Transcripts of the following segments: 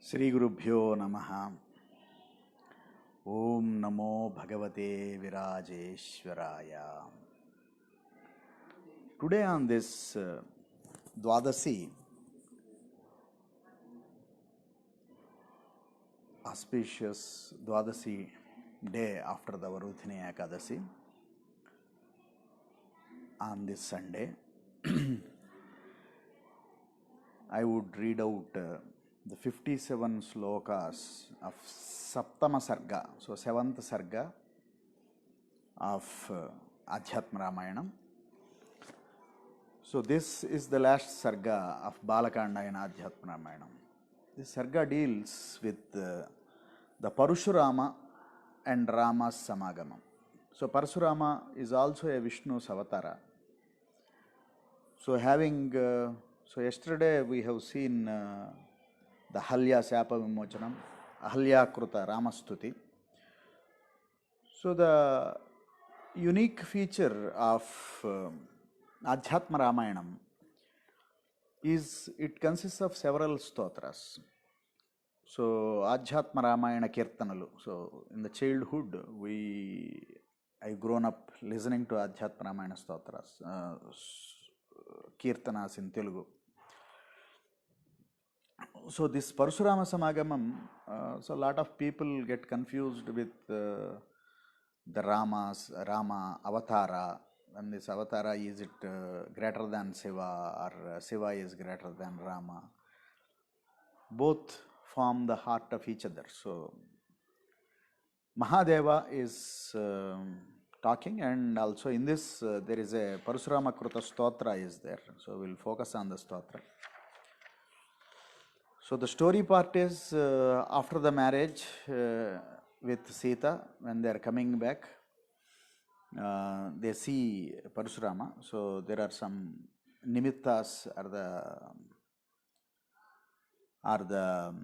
శ్రీ గురుభ్యో నమః. ఓం నమో భగవతే విరాజేశ్వరాయ. Today on this Dwadashi auspicious Dwadasi day after the Varudhini Ekadasi, on this Sunday, I would read out the 57 slokas of Saptama Sarga, so 7th Sarga of Adhyatma Ramayanam. So this is the last Sarga of Balakanda in Adhyatma Ramayanam. This Sarga deals with the Parashurama and Rama's Samagamam. So Parashurama is also a Vishnu's avatara. So yesterday we have seen the Ahalya Sapa Vimochanam, Ahalya Kruta Ramastuti. So the unique feature of Adhyatma Ramayanam is it consists of several stotras. So Adhyatma Ramayana Kirtanalu. So in the childhood I grown up listening to Adhyatma Ramayana stotras, Kirtanas in Telugu. So this Parashurama Samagamam, so a lot of people get confused with the Rama avatara, and this avatara, is it greater than Shiva or Shiva is greater than Rama? Both form the heart of each other. So Mahadeva is talking, and also in this there is a Parashurama Kruta Stotra is there. So we'll focus on the Stotra. So the story part is after the marriage with Sita, when they are coming back, they see Parashurama. So there are some nimittas are the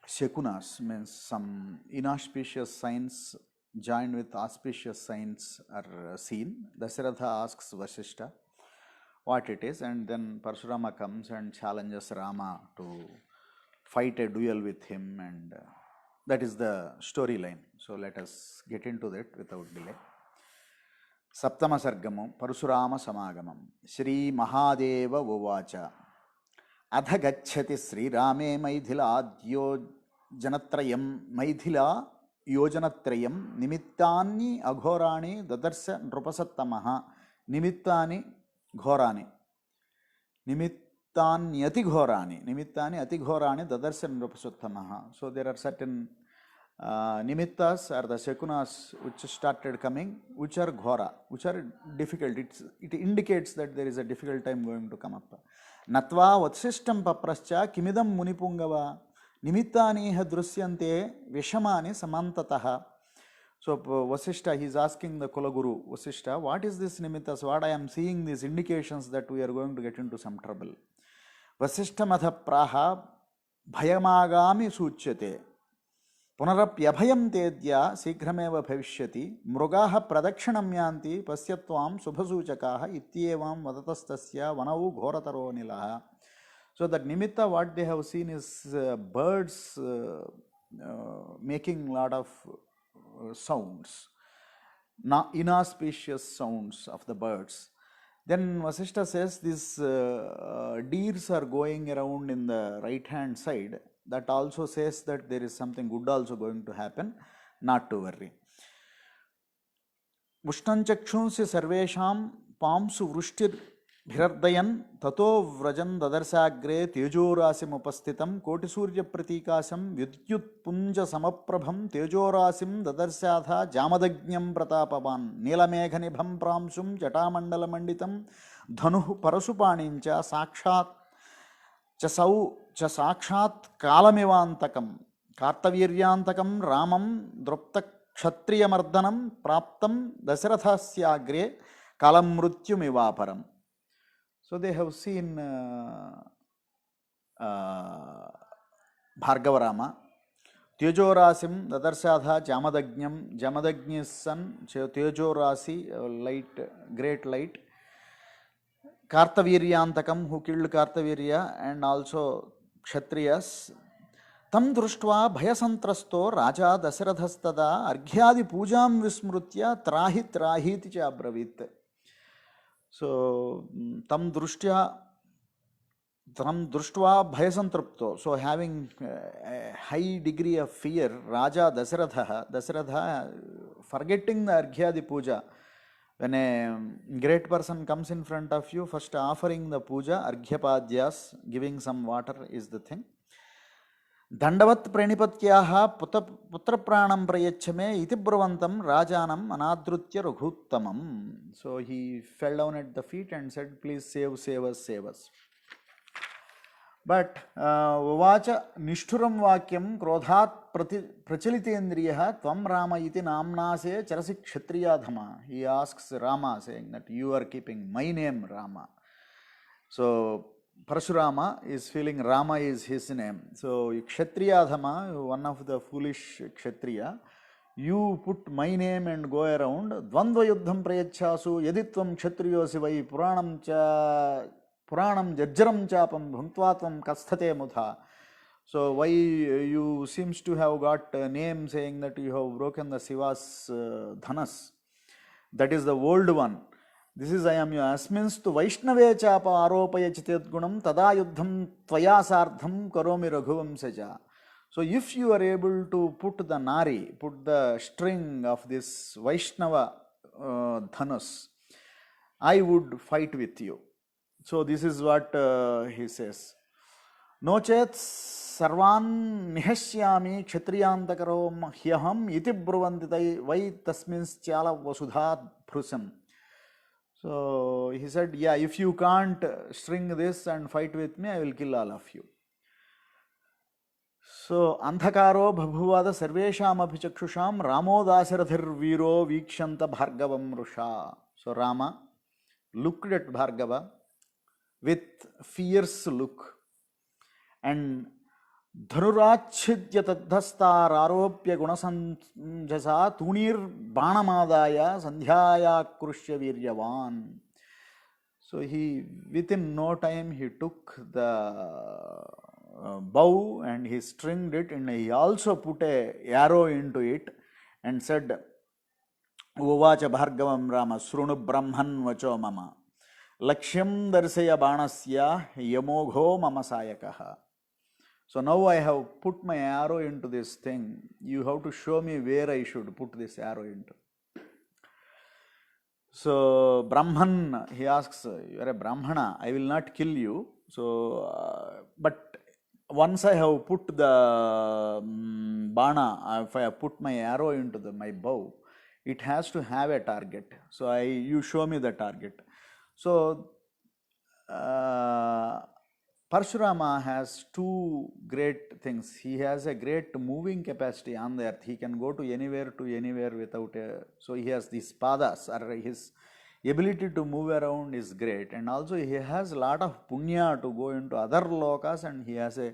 Shekunas, means some inauspicious signs joined with auspicious signs are seen. Dasharatha asks Vasishta what it is, and then Parashurama comes and challenges Rama to fight a duel with him, and that is the storyline. So let us get into that without delay. Saptama Sargamu Parashurama Samagamam. Shri Mahadeva Uvacha Adha Gacchati Sri Rame Maithila Yojanatrayam Nimittani Aghorani Dadarsa Nrupasattamaha Nimittani Ghorani Nimittanyati Ghorani Dadarsa Nrupasattamaha. So there are certain nimittas or the Shekunas which started coming, which are ghora, which are difficult. It indicates that there is a difficult time going to come up. Natva vatsishtam paprascha kimidam munipungava nimittani hadrusyante vishamani samantataha. So Vasishta, he is asking the Kulaguru, Vasishta, what is this nimittas? What I am seeing these indications that we are going to get into some trouble. Vasishta matha praha bhayamagami suchyate పునరప్యభయం తేద్య శీఘ్రమేవ భవిష్యతి మృగాః ప్రదక్షిణం యాంతి పశ్యత్వాం శుభసూచకాః ఇత్యేవం వదతస్తస్య వనౌ ఘోరతరో నిలః. So that నిమిత్త what they have scene is birds making lot of sounds, inauspicious sounds of the birds. Then Vasishta says these deers are going around in the right hand side. That also says that there is something good also going to happen, not to worry. Mushnanchakshunsi sarvesham pamsu vrishtir bhirardayan tato vrajan dadarsagre tejorasim upasthitam koti surya pratikasam vidyut punja samaprabham tejorasim dadarsyatha jamadagnyam pratapavan neelameghanibham pramsum jatamandalammanditam dhanuh parasupanincha sakshat సాక్షాత్ కాలమివాంతకం కార్తవీర్యాంతకం రామం ద్రుప్త క్షత్రియమర్దనం ప్రాప్తం దశరథస్యాగ్రే కాలం మృత్యుమివాపరం. So they have seen Bhargavarama తేజోరాశిం దదర్శాధ జామదగ్న్యం. Jamadagni son tejorashi, light, great light. Kartaviryantakam, who killed Kartavirya, and also క్షత్రియస్ తం దృష్ట్వా భయసంత్రస్తో రాజా దశరథస్తదా అర్ఘ్యాది పూజాం విస్మృత్య త్రాహి త్రాహీతి చ అబ్రవీత్. సో తం దృష్ట్వా భయసంతృప్తో, so having high degree of fear, Raja Dasharatha forgetting the arghyadi puja. When a great person comes in front of you, first offering the puja, arghyapadyas, giving some water is the thing. Dandavat pranipatyaha putra pranam prayachame iti brvantam rajanam anadrutya raghuttamam. So he fell down at the feet and said, please save us. But uvacha nishturam vakyam krodhat prachalitendriya tvam Rama iti namnase charasi kshatriyadhama. He asks Rama, saying that you are keeping my name Rama. So Parashurama is feeling Rama is his name. So kshatriyadhama, one of the foolish kshatriya, you put my name and go around. Dvandva yuddham prayachasu yaditvam kshatriyosi vai puranam jarjaram chapam bhuntvatvam kasthate mudha. So why you seems to have got a name saying that you have broken the Shiva's dhanas. That is the old one. This is I am you. Asminstu Vaishnave chapa aropaya chitedgunam tada yuddham tvaya sardham karomi raghuvamsaja. So if you are able to put the nari, put the string of this Vaishnava dhanas, I would fight with you. So this is what he says. No chet sarvan nihashyami kshatriyantakaro hyaham iti bruvandita vai tasmins chala vasudha prusam. So he said, yeah, if you can't string this and fight with me, I will kill all of you. So andhakaro bhabhuvada sarvesham abhichakshusham ramo dasarathir viro vikshanta bhargavam rusha. So Rama looked at Bhargava with fierce look, and dhanurachidya tadhastar aropya gunasanjasa tunir banamadaya sandhyaya krushya viryavan. So he, within no time, he took the bow and he stringed it, and he also put a arrow into it and said, uvacha bhargavam Rama srunu brahman vacho mama Lakshyam darsaya banasya yamogho mama sayakaha. So now I have put my arrow into this thing. You have to show me where I should put this arrow into. So Brahman, he asks, you are a Brahmana, I will not kill you. So, but once I have put the bana, if I have put my arrow into my bow, it has to have a target. So you show me the target. So Parashurama has two great things. He has a great moving capacity on the earth. He can go to anywhere without a... So he has these padas, or his ability to move around is great. And also he has a lot of punya to go into other lokas, and he has a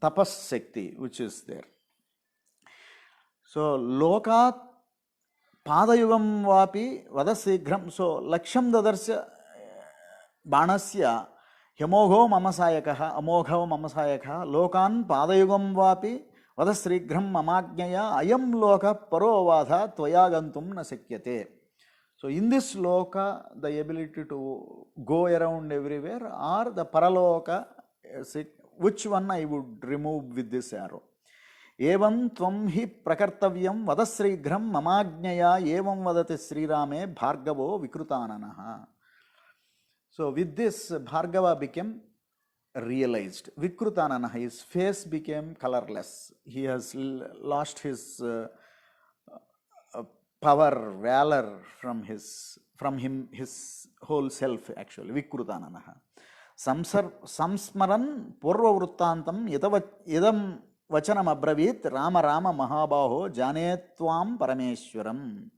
tapas shakti which is there. So lokat పాదయుగం వాపి వద శీఘ్రం. So లక్ష్యం దదర్శ బాణస్య హ్యమోఘో మమ సాయక అమోఘో మమ సాయక లోకాన్ పాదయుగం వాపి వద శీఘ్రం మమాజ్ఞయ అయం లోక పరోవాధ త్వయా గంతుం న శక్యతే. So in this loka the ability to go around everywhere or the paraloka, which one I would remove with this arrow. ఏవం త్వం హి ప్రకర్తవ్యం వద శీఘ్రం మమాజ్ఞయా ఏవం వదతి శ్రీరామే భార్గవో వికృతాననః. So with this Bhargava became realized. Vikrutanana, his face became colorless. He has lost his power, valor from him, his whole self actually. Vikrutanana. Samsmaran purva vruttantam yadam vachanam abravit Rama Rama Mahabaho Janetvam Parameshwaram.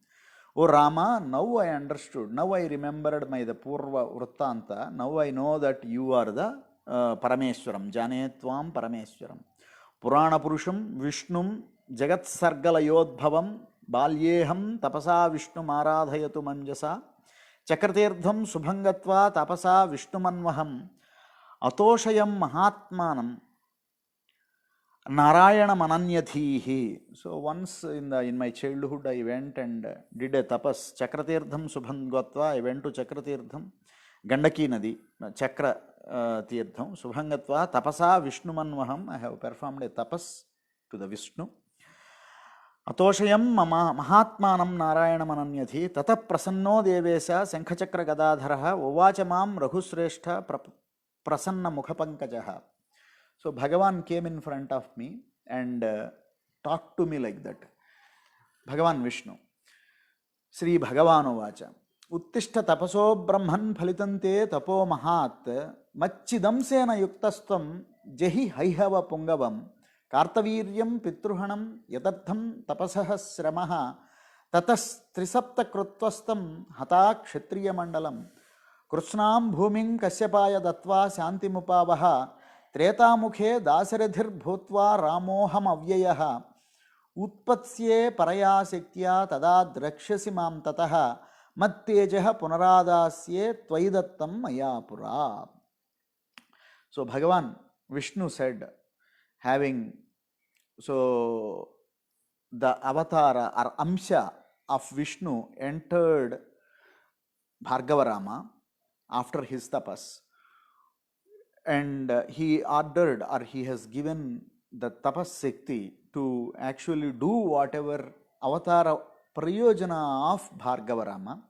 Oh Rama, now I understood. Now I remembered the purva vruttanta. Now I know that you are the Parameshwaram, Janetvam Parameshwaram. Purana Purusham Vishnum Jagat Sargalayodbhavam Balyeham Tapasa Vishnu Maradhayatu Manjasa Chakratirtham Subhangatva Tapasa Vishnumanvaham atoshayam mahatmanam Narayana Mananyadhihi. So once in my childhood I went and did a tapas. Chakratirtham Subhan Gatva. I went to Chakratirtham, Gandaki Nadi, Chakra Tirtham, Subhan Gatva, Tapasa Vishnu Manvaham. I have performed a tapas to the Vishnu. Atoshayam Mahatmanam Narayana Mananyadhi. Tata Prasanno Devesa Sankhachakra Gadadharaha Uvachamam Raghusreshta Prasanna Mukhapankajaha. So Bhagavan came in front of me and talked to me like that. Bhagavan Vishnu. Sri Bhagavano Vacha. Uttishta tapaso brahman phalitante tapo mahat machidamsena yuktastam jehi haihava pungavam kartaviryam pitruhanam yatartham tapasah sramaha tatas trisapta krutvastam hata kshatriya mandalam krushnam bhuming kasyapaya datva shantimupavaha त्रेतामुखे दाशरथिर्भूत्वा रामोहम अव्ययः उत्पत्स्ये परयाशक्त्या तदा द्रक्ष्यसि मां ततः मत्तेजः पुनरादास्ये त्वयि दत्तं मया पुरा. So Bhagavan Vishnu said, having the avatar or amsha of Vishnu entered Bhargavarama after his tapas. And he ordered, or he has given the tapas Shakti to actually do whatever avatara prayojana of Bhargavarama.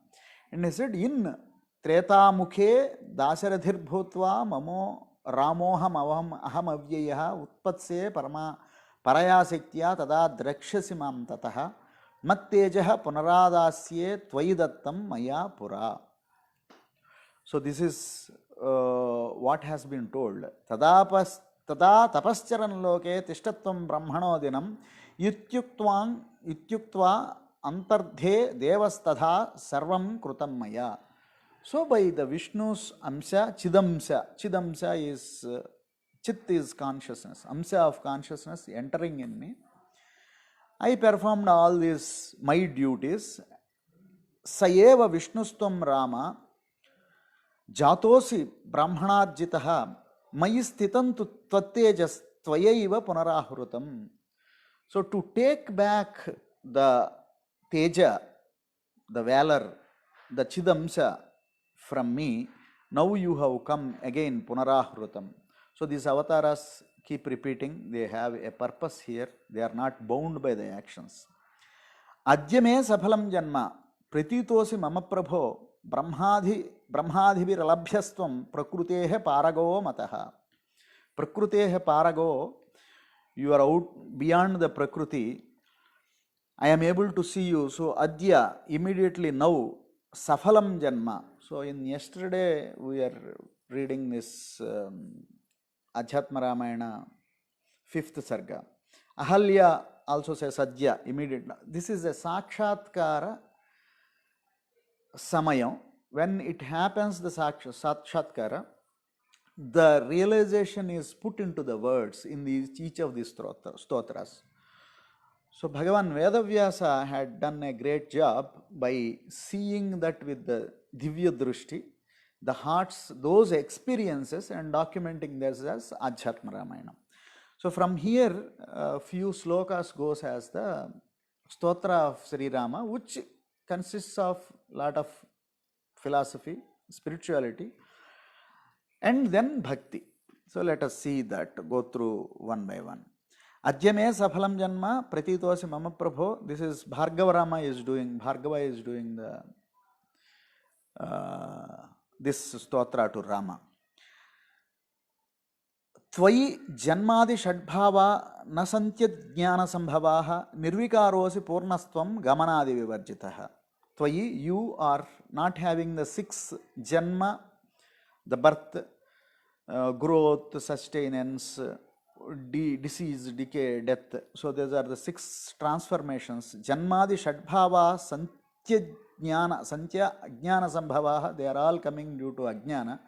And he said, in Treta Mukhe Dasharadhir Bhutva Mamo Ramoham Aham Avyayaha Utpatse Paraya Shaktya Tada Drakshyasimam Tataha Mattejaha Punaradasye Tvayidattam Maya Pura. So this is what has been told. Tada tapascharan loke tishtatvam brahmanodinam ityuktva antardhe devastadha sarvam krutam maya. So by the Vishnu's amsha, chidamsa is, chit is consciousness, amsha of consciousness entering in me. I performed all these my duties. Sayeva Vishnustvam Rama Jatosi Brahmanarjitaha Mayi Sthitantu Tvattejas Tvayaiva Punarahurutam. So to take back the Teja, the valor, the Chidamsa from me, now you have come again Punarahurutam. So these avatars keep repeating, they have a purpose here, they are not bound by the actions. Ajyame Saphalam Janma Pratitosi Mama Prabho Brahmadhiviralabhyastvam Prakrutehe Parago Mataha. Prakrutehe Parago, you are out beyond the Prakruti. I am able to see you. So Adya, immediately now, Saphalam Janma. So in yesterday we are reading this Adhyatma Ramayana 5th Sarga. Ahalya also says Adya, immediately. This is a Sakshatkara Samayam. When it happens, the Sakshatkara, the realization is put into the words in each of these stotras. So Bhagavan Vedavyasa had done a great job by seeing that with the Divya Drushti, the hearts, those experiences, and documenting this as Adhyatma Ramayana. So from here, a few slokas goes as the Stotra of Sri Rama, which consists of lot of philosophy, spirituality, and then bhakti. So let us see that, go through one by one. Ajyame Saphalam Janma Pratitosi Mama Prabho. This is Bhargava is doing the this stotra to Rama. Tvayi Janmadi Shadbhava Nasantya Jnana Sambhavaha Nirvikarosi Purnastvam Gamanadi Vivarjitaha. Tvayi, you are not having the 6 Janma, the birth, growth, sustenance, disease, decay, death. So these are the 6 transformations. Janmadi Shadbhava Santya Ajnana Sambhavaha, they are all coming due to Ajnana.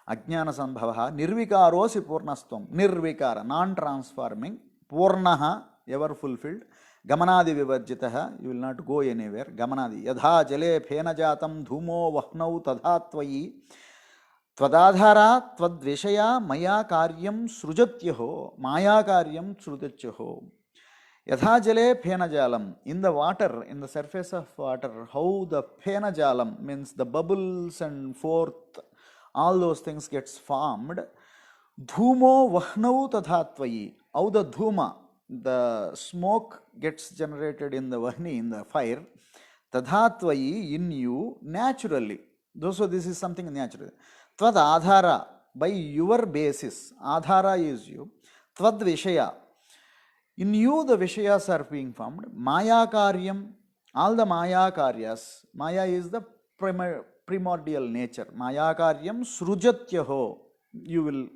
Ajnana Sambhavaha, Nirvikarosi Purnastvam, Nirvikara, non-transforming, Purnaha, ever fulfilled, Gamanadi Vivarjitaha, you will not go anywhere, Gamanadi, Yadha Jale Phena Jatam Dhumo Vahnau Tadha Tvayi, त्वदाधारा त्वद्विषया मया कार्यं सृजत्यहो माया कार्यं सृजत्यहो यथा जले फेनजालम in the water, in the surface of water, how the फेनजालम means the bubbles and forth, all those things gets formed. Dhumo vahnau tadha tvayi, how the dhuma, the smoke gets generated in the vahni, in the fire, tadha tvayi, in you, naturally. So this is something natural. Tvad adhara, by your basis, adhara is you, tvad vishaya, in you the Vishayas are being formed. Maya Karyam, all the Maya Karyas, Maya is the primordial nature. Maya Karyam Srujatyaho, you will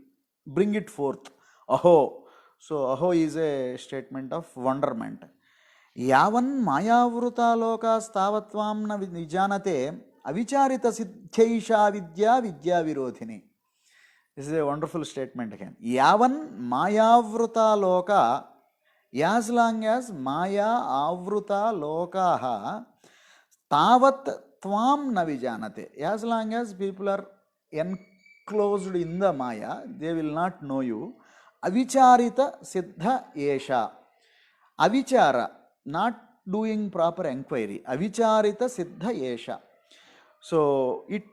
bring it forth. Aho. So Aho is a statement of wonderment. Yavan Maya Vruta Lokas Tavatvam na Vijanate Avicharita Siddhaisha Vidya Vidya Virodhini. This is a wonderful statement again. Yavan Maya Vruta Loka, as long as Maya Avruta Lokaha Tavat Tvam Navijanate, as long as people are enclosed in the Maya, they will not know you. Avicharita Siddha Esha. Avichara, not doing proper enquiry. Avicharita Siddha Esha. So it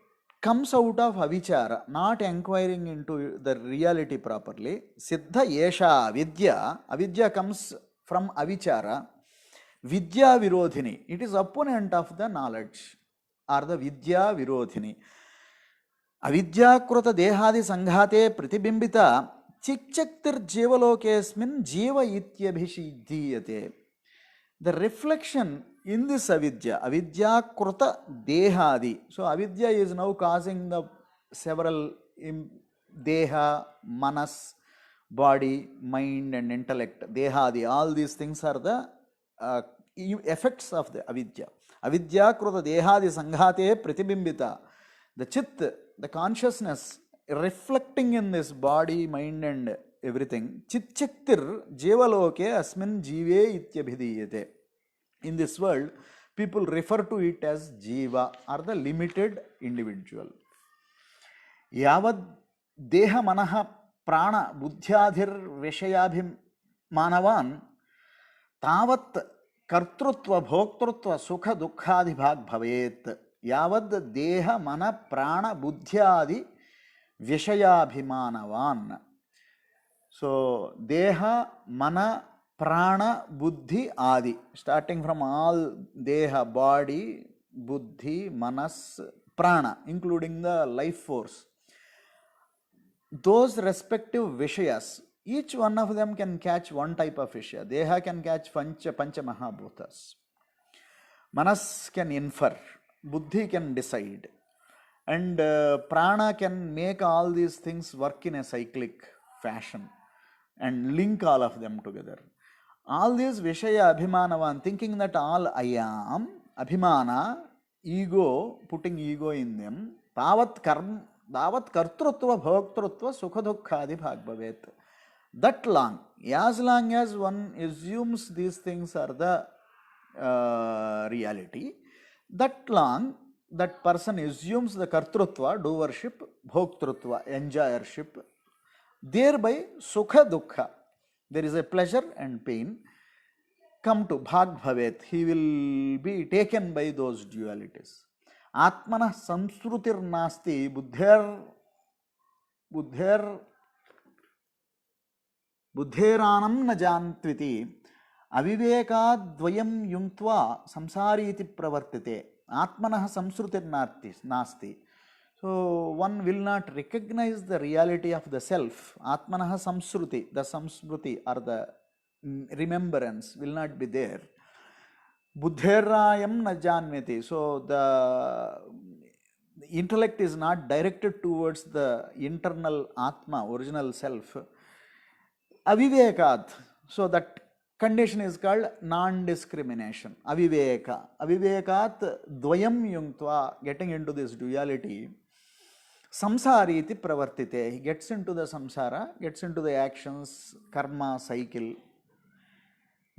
comes out of avichara, not inquiring into the reality properly. Siddha Esha Vidya. Avidya comes from avichara. Vidya Virodhini. It is opponent of the knowledge or the Vidya Virodhini. Avidya Kruta Dehadi Sanghate Pratibimbita Chikchaktir Jivalokesmin Jiva Ityabhishidhiyate. The reflection in this avidya, avidya kruta dehadi. So avidya is now causing the several deha, manas, body, mind and intellect, dehadi, all these things are the effects of the avidya. Avidya kruta dehadi sanghate pratibimbita. The chit, the consciousness reflecting in this body, mind and everything. Chitchaktir jevaloke asmin jive ityabhidiyate. In this world, people refer to it as jiva or the limited individual. Yavad deha manaha prana buddhyadhir vishayabhim manavan tavat kartrutva bhoktrutva sukha dukkhadi bhag bhavet. Yavad deha mana prana buddhyadi vishayabhimanavan. So deha mana prana buddhi adi, starting from all deha, body, buddhi, manas, prana, including the life force. Those respective vishayas, each one of them can catch one type of vishaya. Deha can catch pancha mahabhutas. Manas can infer, buddhi can decide, and prana can make all these things work in a cyclic fashion and link all of them together. All these Vishaya Abhimanavan, thinking that all I am, Abhimana, ego, putting ego in them, Tavat Kartrutva Bhoktrutva Sukhadukkhadi Bhagbhavet. That long as one assumes these things are the reality, that long that person assumes the Kartrutva, doership, Bhoktrutva, enjoyership, thereby Sukha Dukkha, there is a pleasure and pain, come to bhag bhavet, he will be taken by those dualities. Atmana samsrutir nasti buddheranam na jantviti avivekadvayam yungtva samsariti pravartite. Atmanah samsrutir nasti. So one will not recognize the reality of the self. Atmanah samsruti, the samsmruti or the remembrance will not be there. Buddherayam na janmeti. So the intellect is not directed towards the internal atma, original self. Avivekat. So that condition is called non-discrimination. Aviveka. Avivekat dvayam yungtva, getting into this duality. Samsariti pravartite. He gets into the samsara, gets into the actions, karma, cycle.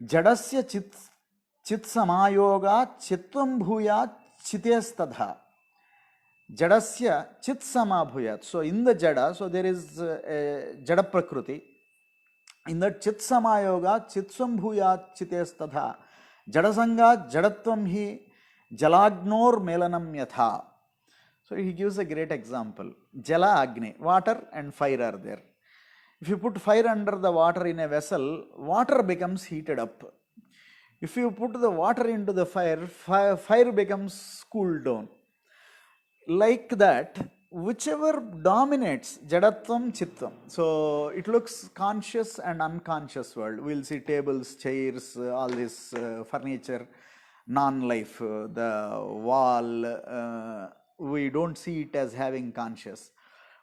Jadasya chit samayoga chitvam bhuya chitestadha. Jadasya chit samabhuyat. So in the jada, so there is a jada prakriti. In that chit samayoga, chit sambhuyat chites tadha. Jadasanga jadatvam hi jalagnor melanam yatha. So he gives a great example. Jala Agni, water and fire are there. If you put fire under the water in a vessel, water becomes heated up. If you put the water into the fire, fire becomes cooled down. Like that, whichever dominates, jadatvam chittam. So it looks conscious and unconscious world. We'll see tables, chairs, all this furniture, non-life, the wall. We don't see it as having conscious.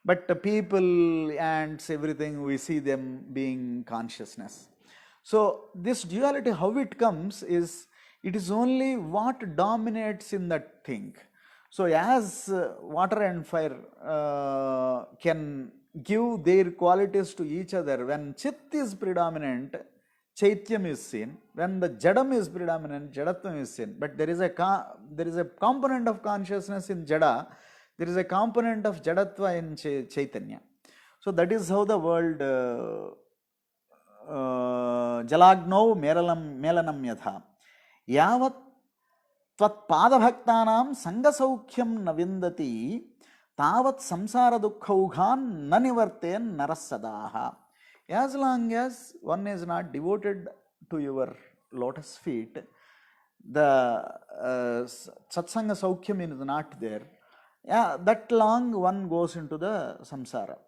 But the people, ants, everything, we see them being consciousness. So this duality, how it comes is, it is only what dominates in that thing. So as water and fire can give their qualities to each other, when chit is predominant, chaityam is seen. When the jadam is predominant, jadatvam is seen. But there is a component of consciousness in jada, there is a component of jadatva in chaitanya. So that is how the world jalagno melanam yatha. Yavat त्वत्पादभक्तानां संगसौख्यं न विन्दति तावत् संसार दुःखौघान् न निवर्तेन् नरः सदाः. As long as one is not devoted to your lotus feet, the satsanga saukhyam is not there. Yeah, that long one goes into the samsara.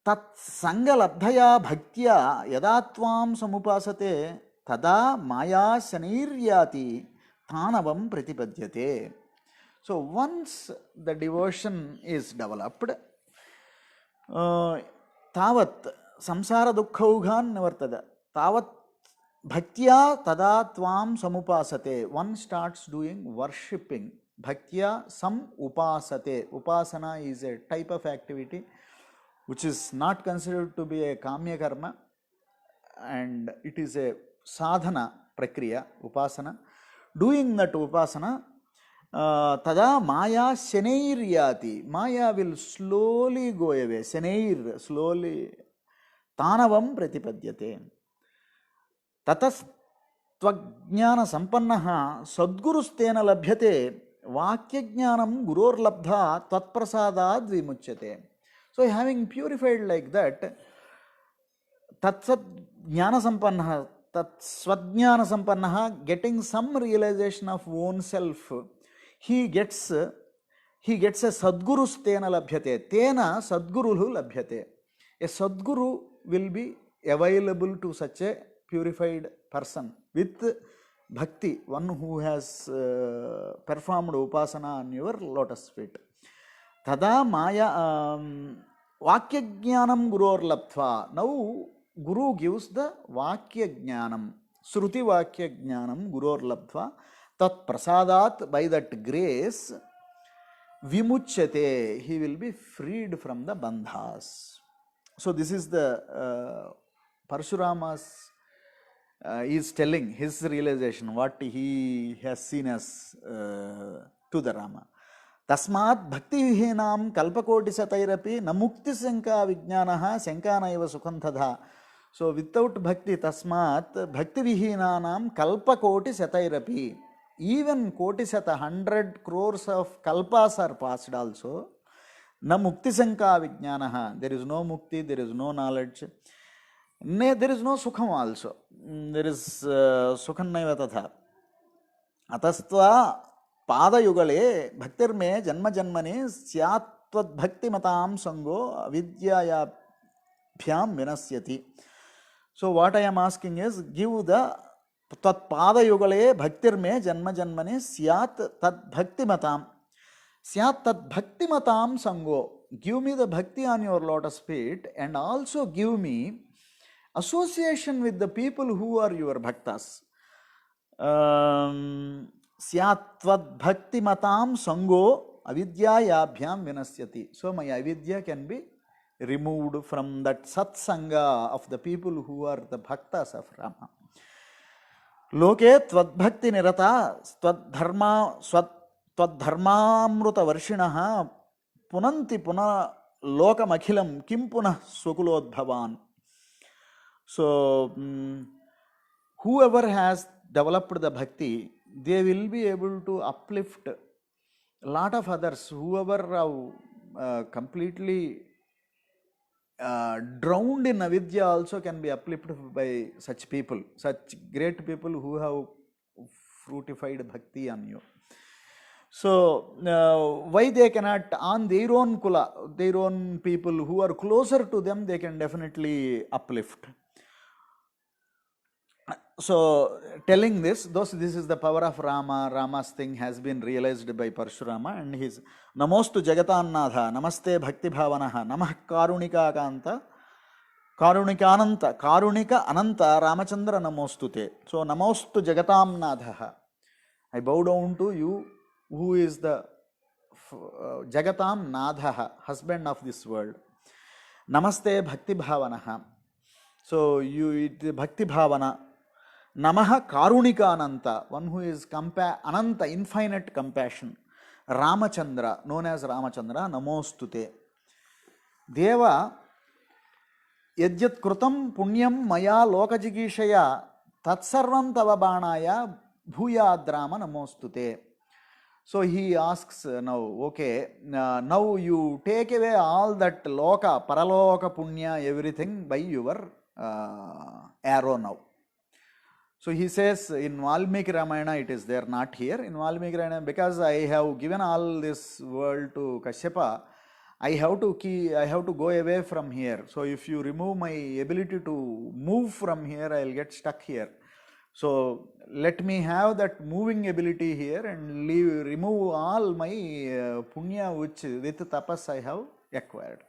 tat sanga labdhaya bhaktya yada tvam samupasate tada maya shaniryati thanavam pratipadyate. So once the devotion is developed, tavat samsara dukhaughan nivartada, tavat bhaktya tada tvam samupasate. One starts doing worshipping. Bhaktya sam upasate. Upasana is a type of activity which is not considered to be a kamya karma, and it is a sadhana prakriya, upasana. Doing that upasana, tada maya shanairyati. Maya will slowly go away. Shanair, slowly. Tanavam pratipadyate. Tatas tvajnana sampannaha sadgurustena labhyate vakyajnanam guror labdha tatprasadad vimuchyate. So having purified like that, tatsat jnana sampannaha, tat svajnana sampannaha, getting some realization of own self, he gets a sadgurustena labhyate. Tena sadgurulu labhyate. A sadguru will be available to such a purified person with bhakti, one who has performed upasana on your lotus feet. Tada maya vakya jnanam guror labdhva. Now Guru gives the vakya jnanam, shruti vakya jnanam guror labdhva tat prasadat. By that grace vimuchyate, he will be freed from the bandhas. So this is the Parshurama's is telling his realization, what he has seen as to the Rama. Tasmat bhakti vihinam kalpakoti satairapi namukti sanka vijnanaha sankanaiva sukhantadha. So without bhakti, tasmat bhakti vihinanam kalpakoti satairapi. Even koti sata, 100 crores of kalpas are passed also. Na mukti sanka vijnanaha. There is no mukti, there is no knowledge. There is no sukham also. There is sukhannaiva tatha. Atastva padayugale bhaktirme janma janmane syatvad bhakti matam sango avidyaya bhyam vinasyati. So what I am asking is, give the tat padayugale bhaktirme janma janmane syat tad bhakti matam. Syat tad bhakti matam sango. Give me the bhakti on your lotus feet, and also give me association with the people who are your bhaktas. Syatvad bhakti matam sango avidyaya bhyam vinasyati. So my avidya can be removed from that satsanga of the people who are the bhaktas of Rama. Loke tvad bhakti nirata tvad dharma swat త్వద్ధర్మామృతవర్షిణః పునంతి పునః లోకమఖిలం కిం పునః స్వకులోద్భవాన్. So whoever has developed the bhakti, they will be able to uplift a lot of others. Whoever are completely drowned in avidya also can be uplifted by such people, such great people who have fruitified bhakti on you. So why they cannot on their own kula, their own people who are closer to them, they can definitely uplift. So telling this is the power of Rama. Rama's thing has been realized by Parshurama, and his namostu jagatannatha namaste bhakti bhavanaha namah karunikakanta karunika ananta Ramachandra namostute. So namostu jagatamnatha, I bow down to you who is the jagatam nadha, husband of this world. Namaste bhakti bhavanaha, so you bhakti bhavana. Namaha karunika ananta, one who is ananta, infinite compassion. Ramachandra, known as Ramachandra, namostute. Deva yajyat krutam punyam maya lokajigishaya tatsarvam tava banaya bhuyadrama namostute. So he asks now, okay, now you take away all that loka, paraloka punya, everything by your arrow now. So he says in Valmiki Ramayana, it is there, not here. In Valmiki Ramayana, because I have given all this world to Kashyapa, I have to go away from here. So if you remove my ability to move from here, I will get stuck here. So let me have that moving ability here and remove all my punya which with tapas I have acquired.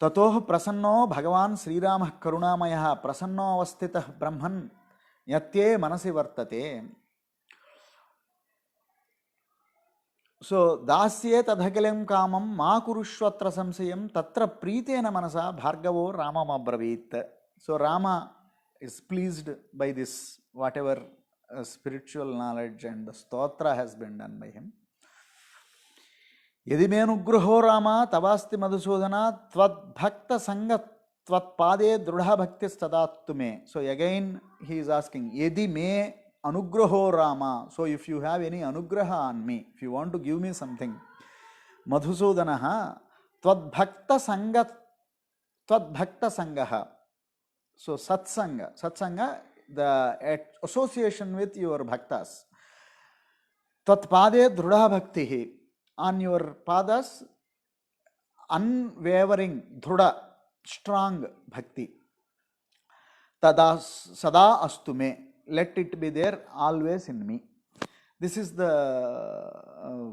ततोह प्रसन्नो भगवान श्रीरामः करुणामयः प्रसन्नो अवस्थितः ब्रह्मन् यत्ये मनसि वर्तते. So दास्ये तदखिलं कामं मा कुरुष्वत्र संशयं तत्र प्रीतेन मनसा भार्गवो रामम् अब्रवीत्. So Rama is pleased by this, whatever spiritual knowledge and the stotra has been done by him. यदि मे अनुग्रहो राम तवास्ति मधुसूदन त्वद्भक्त संग त्वत्पादे दृढ़ भक्ति सदात्तु मे. So again he is asking, यदि मे अनुग्रहो Ram, so if you have any anugraha on me, if you want to give me something, मधुसूदनः त्वद्भक्त संगः, so satsanga, the association with your bhaktas. त्वत्पादे दृढ़ भक्ति, on your padas unwavering dhruda strong bhakti. Tada sada astu me, let it be there always in me. This is the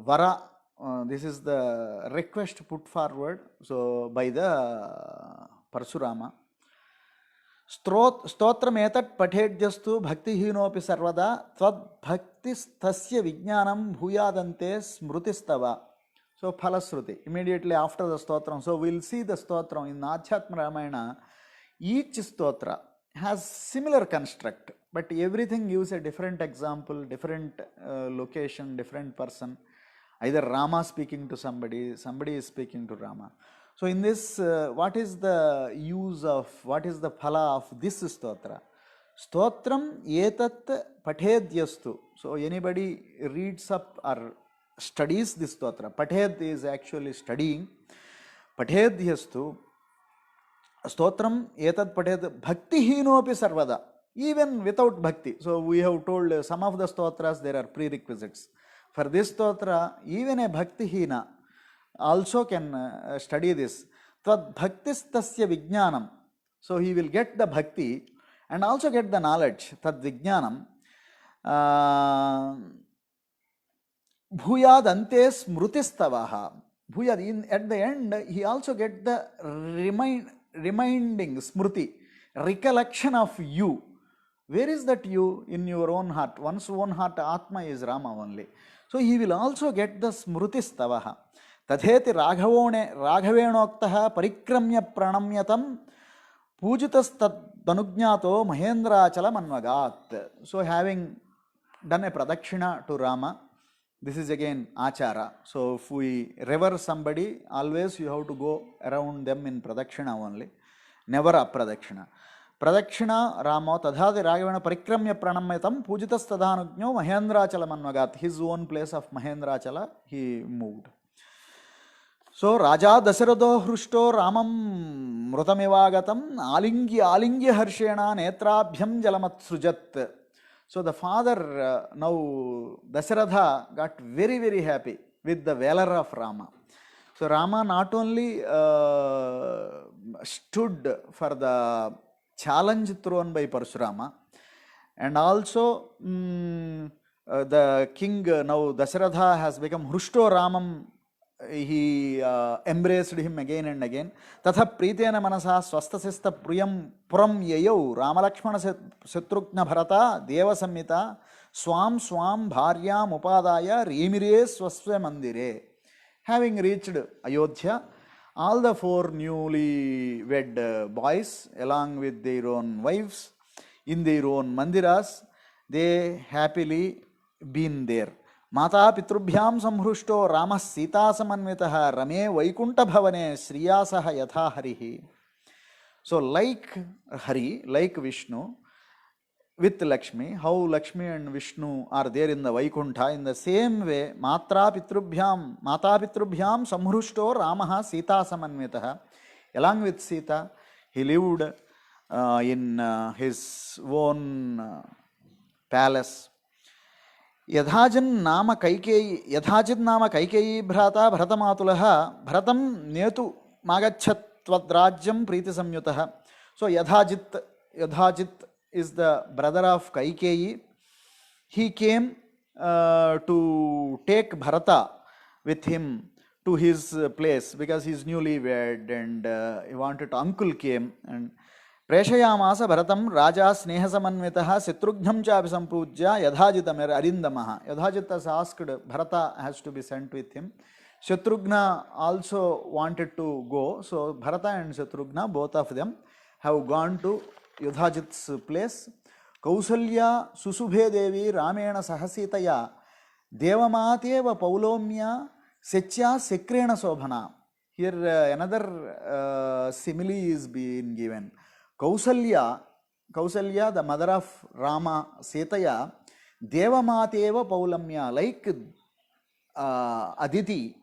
vara, this is the request put forward so by the Parshurama. Stotram एतत् पठेद्यस्तु भक्तिहीनोपि सर्वदा त्वद्भक्तिस्तस्य विज्ञानं भूयादन्ते स्मृतिस्तव. So Phalasruti, immediately after the stotram. So we'll see the stotram in Adhyatma Ramayana. Each stotra has similar construct, but everything gives a different example, different location, different person. Either Rama speaking to somebody, somebody is speaking to Rama. So in this, what is the use of, what is the phala of this stotra? Stotram etat patedyastu. So anybody reads up or studies this stotra. Pathed is actually studying. Patedyastu. Stotram etat pathed bhaktihinopi sarvada. Even without bhakti. So we have told some of the stotras there are prerequisites. For this stotra, even a bhaktihina also can study this. Tvad bhaktistasya vijnanam. So he will get the bhakti and also get the knowledge. Tad vijnanam. Bhuyad ante smrutistavaha. Bhuyad, at the end, he also get the reminding, smruti, recollection of you. Where is that you? In your own heart. One's own heart, Atma is Rama only. So he will also get the smrutistavaha. तथेति राघवेणोक्तः परिक्रम्य प्रणम्यतं पूजितस्तदनुज्ञातो महेन्द्राचलमन्वगात्. So having done a pradakshina to Rama. This is again achara. So if we revere somebody, always you have to go around them in pradakshina only, never apradakshina. Pradakshina Ramo tadhadi Raghavana parikramya pranamyatam pujitastadhanujno Mahendrachala manvagat. His own place of Mahendrachala he moved. So Raja Dasharatho Hrushto Ramam Mrutamivagatam Alingya Harshena Netrabhyam Jalamat Srujat. So the father now Dasharatha got very, very happy with the valor of Rama. So Rama not only stood for the challenge thrown by Parshurama, and also the king now Dasharatha has become Hrushto Ramam. He embraced him again and again. Tatha Pritena Manasa Swastasista Priyam Puram Yayau Ramalakshmana Shatrugna Bharata Deva Samhita Swam Bharyam Upadaya Remire Swasve Mandire. Having reached Ayodhya, all the four newly wed boys, along with their own wives, in their own mandiras, they happily been there. Mata Pitrubhyam Samhrushto Rama Sita Samanvitaha Rame Vaikunta Bhavane Sriyasaha Yatha Harihi. So like Hari, like Vishnu, with Lakshmi, how Lakshmi and Vishnu are there in the Vaikunta, in the same way, Mata Pitrubhyam Samhrushto Ramaha Sita Samanvitaha. Along with Sita, he lived in his own palace. Yadhajin nama Kaikeyi bhrata Bharatamatulah Bharatam Netu Magachatvadrajyam Priti Samyutaha. So Yadhajit is the brother of Kaikeyi. He came to take Bharata with him to his place because he is newly wed, and he wanted to, uncle came and Preshayamasa Bharatam Raja Snehasamanvitaha Shatrughnam cha Sampujya Yadhajitamir Arindamaha. Yadhajit has asked Bharata has to be sent with him. Shatrughna also wanted to go. So Bharata and Shatrughna, both of them, have gone to Yadhajit's place. Kausalya Susubhe Devi Ramena Sahasitaya Devamateva Paulomya Secya Sekrena Sobhana. Here another simile is being given. Kausalya, the mother of Rama, Setaya, Devamateva Paulamya, like Aditi,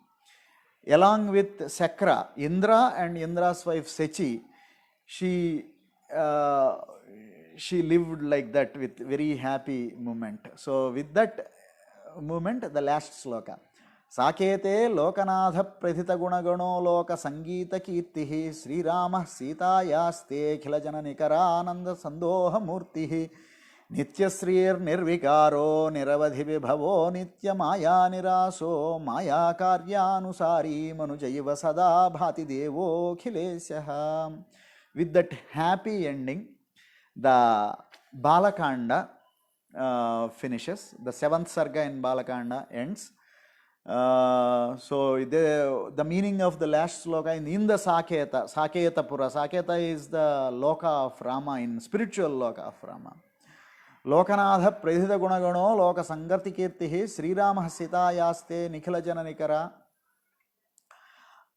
along with Sakra, Indra and Indra's wife Sechi, she lived like that with very happy moment. So with that moment, the last sloka. Sakete Lokanatha Prathita Gunagano Loka Sangita Kirtihi Sri Rama Sita Yaste Khilajana Nikara Ananda Sandoha Murtihi Nitya Srir Nirvikaro Niravadhi Vibhavo Nitya Maya Niraso Maya Karyanusari Manujayiva Sada Bhati Devo Khilesyaha. With that happy ending, the Balakanda finishes. The 7th Sarga in Balakanda ends. So the meaning of the last sloka in the Saketa Pura. Saketa is the loka of Rama, in spiritual loka of Rama. Lokanatha Pradhita Gunagano Loka Sangarti Kirtihi Sri Rama Sita Yaste Nikhilajana Nikara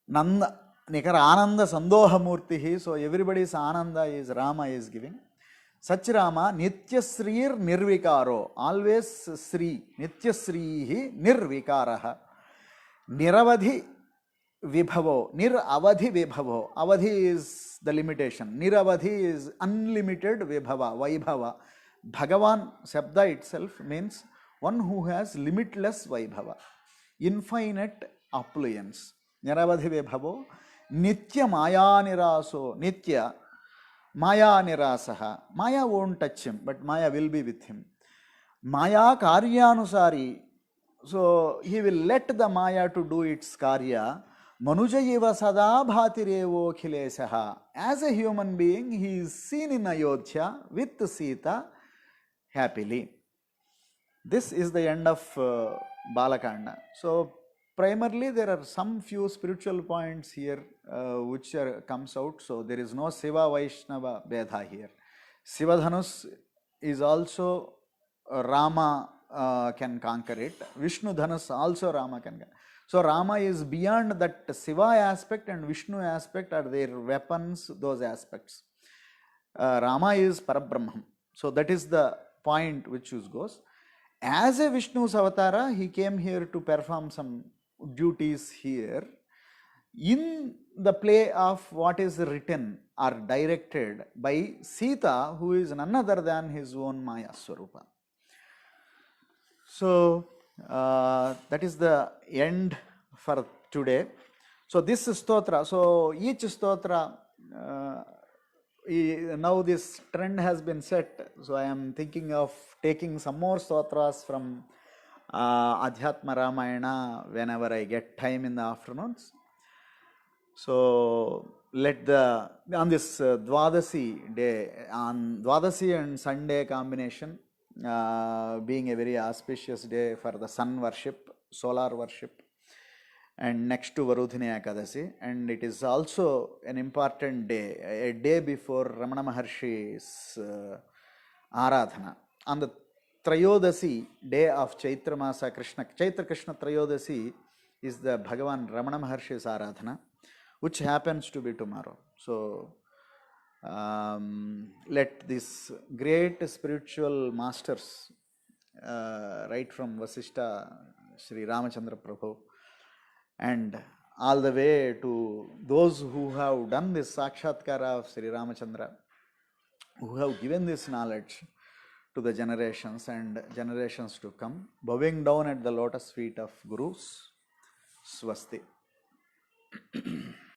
Nanda Nikara Ananda Sandoha Murtihi. So everybody's Ananda is Rama is giving. Such Rama Nitya Srir Nirvikaro, always Sri, Nitya Srihi Nirvikaraha. Niravadhi Vibhavo, Niravadhi Vibhavo. Avadhi is the limitation. Niravadhi is unlimited Vibhava, Vaibhava. Bhagavan Shabda itself means one who has limitless Vaibhava, infinite opulence. Niravadhi Vibhavo, Nitya Maya Niraso, Nitya Maya Nirasaha. Maya won't touch him, but Maya will be with him. Maya Karyanusari. So he will let the Maya to do its Karya. Manujayiva Sada Bhatirevo Khilesaha. As a human being, he is seen in Ayodhya with Sita happily. This is the end of Balakanda. So primarily there are some few spiritual points here which comes out. So there is no Siva Vaishnava Bheda here. Sivadhanus is also Rama can conquer it. Vishnu Dhanus also Rama can conquer. So Rama is beyond that Shiva aspect and Vishnu aspect are their weapons, those aspects. Rama is Parabrahman. So that is the point which goes. As a Vishnu's avatara, he came here to perform some duties here in the play of what is written or directed by Sita, who is none other than his own Maya Swarupa. So that is the end for today. So this stotra, so each stotra, now this trend has been set. So I am thinking of taking some more stotras from Adhyatma Ramayana whenever I get time in the afternoons. So let on this Dwadasi day, on Dwadasi and Sunday combination, being a very auspicious day for the sun worship, solar worship, and next to Varudhini Ekadasi, and it is also an important day, a day before Ramana Maharshi's Aradhana. On the Trayodasi day of Chaitra Masa Krishna, Chaitra Krishna Trayodasi is the Bhagavan Ramana Maharshi's Aradhana, which happens to be tomorrow. So let these great spiritual masters, right from Vasishta, Sri Ramachandra Prabhu, and all the way to those who have done this Sakshatkara of Sri Ramachandra, who have given this knowledge to the generations and generations to come, bowing down at the lotus feet of Gurus, Swasti.